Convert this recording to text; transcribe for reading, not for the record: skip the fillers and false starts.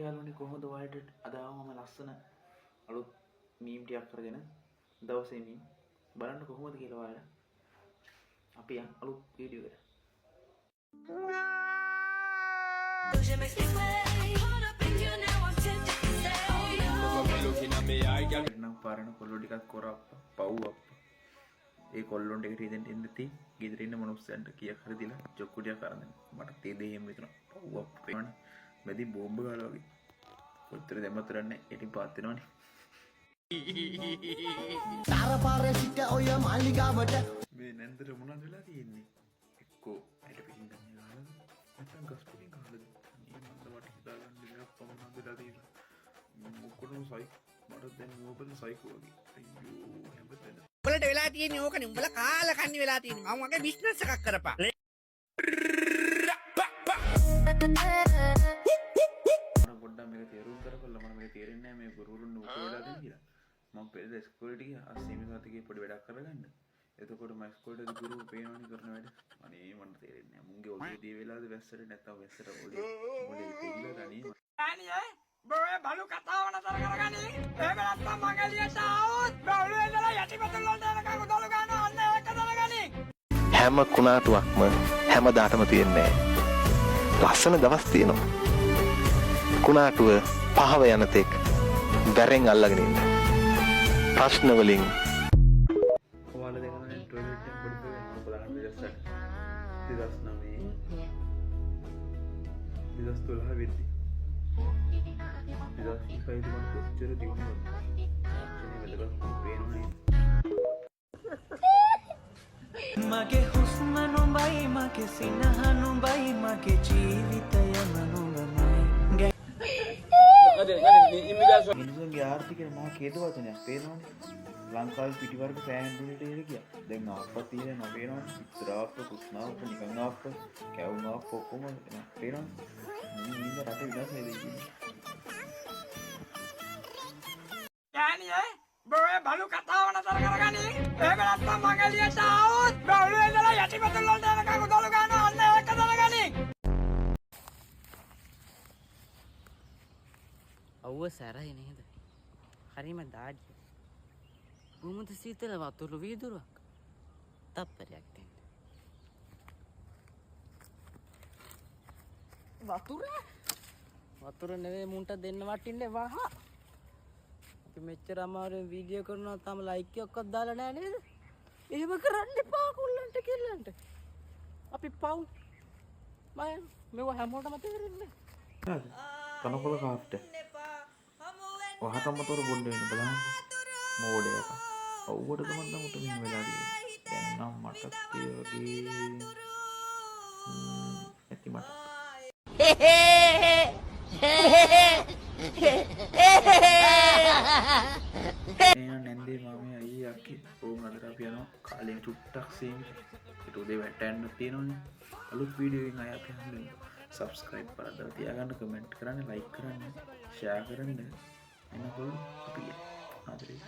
යාළුවනේ කොහොමද ඔයාලට අද මම ලස්සන අලුත් මීම් ටිකක් කරගෙන දවසේ මීම් බලන්න කොහොමද කියලා ඔයාලා අපි අලුත් වීඩියෝ එකට නම් පාරන කොල්ලෝ ටිකක් කරප්පා පව් අප්පා ඒ කොල්ලොන්ට එකට ඉඳන් ඉඳි ගෙදර ඉන්න මනුස්සයන්ට කීයක් හරි දීලා චොක්කුටියක් අරන් දෙන්න මට තේ දෙහිම විතර පව් අප්පා මෙදි බෝම්බ ගාලා වගේ කොච්චර දැම්මත් රන්නේ එටින් පාත් වෙනවනේ තරපාරේ සිට ඔය මාලිගාවට මේ නැන්දට මොනවද වෙලා තියෙන්නේ එක්කෝ ඇට පිටින් ගන්න ගාලා නැත්නම් ගස් පිටින් ගහලා මේ මන්ද වට හිතාගන්න ඉන්න මොනවද වෙලා තියෙන්නේ මොකටද සයි මට දැන් මොකද සයිකෝ වගේ අයියෝ හැමතැන උඹලට වෙලා තියෙන්නේ ඕකනේ උඹලා කාලා කන්නේ වෙලා තියෙන්නේ මම වගේ බිස්නස් එකක් කරපන් පොඩ්ඩක් මේක තේරුම් කරපළා මම මේක තේරෙන්නේ නැහැ මේ ගුරුවරුන් උක වෙලා දෙන්න කියලා මම පෙරේද ඉස්කෝලේට ගියා අස්සීමේ සතියේ පොඩි වැඩක් කරගන්න එතකොට මම ඉස්කෝලේට ගුරු පේනවනේ කරන වැඩ අනේ මට තේරෙන්නේ නැහැ මුන්ගේ ඔළුවේ දී වෙලාද වැස්සට නැත්තම් වැස්සට ඔළුවේ මොලේ පිළිලා තනියම අනේ බොය බලු කතාව නතර කරගනි එහෙම නැත්තම් මං එළියට ආවොත් බවලු වෙලා යටිපතුල් වලට යනකම් උදළු ගන්නවා අන්න ඒක දැනගනි හැම කුණාටුවක්ම හැමදාටම තියෙන්නේ ලස්සන දවස් තියෙනවා කුණාටුව පහව යන තෙක් බැරෙන් අල්ලගෙන ඉන්න ප්‍රශ්න වලින් ඔයාලා දෙනවා ටොයිලට් එක පොඩි පොඩි මම බලන්න ඉස්සරහ 2009 2012 වෙද්දි 2005 මම කොච්චර දිනුනොත් ක්ෂණේ වැදගත් පේනවනේ මගේ හුස්ම නුඹයි මගේ සිනහ නුඹයි මගේ ජීවිතය නුඹමයි මිනිසුන්ගේ ආර්ථිකය මහා කේතු වචනයක් පේනවනේ ලංකාවේ පිටිවර්ග සෑහෙන දුරට ඉර ගියා දැන් ආප්පා තියෙනවා පේනවනේ ඉස්සරහට කුස්නාවට නිකන් ආප්පා කැවුම් ආප්පා ඔක්කොම පේනවනේ මිනිස්සු රට විනාශ වෙලා ඉන්නේ යන්නේ බොය බලු කතාව නතර කරගනි එහෙම නැත්තම් මං එළියට ආවොත් බවලු වෙලා යටිපතුල් වලට යනකම් උදළු ගන්නවා අන්න ඒක දැනගනි අව්ව සැරයි නේද හරිම දාඩිය බොමුද සීතල වතුරු වීදුරුවක් තප්පරයක් දෙන්න වතුර නෙවෙයි මුන්ට දෙන්න වටින්නේ වහ අපි මෙච්චර අමාරුවෙන් වීඩියෝ කරනවා තාම ලයික් එකක්වත් දාලා නැහැ නේද එහෙම කරන්න එපා කුල්ලන්ට කෙල්ලන්ට අපි පව් මම මේව හැමෝටම තේරෙන්නේ කනකොල කාප්ට වහතම තොර බොන්න වෙන බලන්න මෝඩය එක අවුවට තමන් නමුට මෙහෙම වෙලා තියෙන්නේ දැන් නම් මට ඒ වගේ ඇති මට එහෙනම් නැන්දේ මාමේ අයියේ අක්කේ ඕම් අදට අපි යනවා කාලෙන් චුට්ටක් සීමිත ඊට උදේ වැටෙන්න තියෙනවනේ අලුත් වීඩියෝ එකකින් ආයෙත් හම්බෙන්න සබ්ස්ක්‍රයිබ් කරලා තියාගන්න කමෙන්ට් කරන්න ලයික් කරන්න ෂෙයා කරන්න එනකොට අපි ආදරේ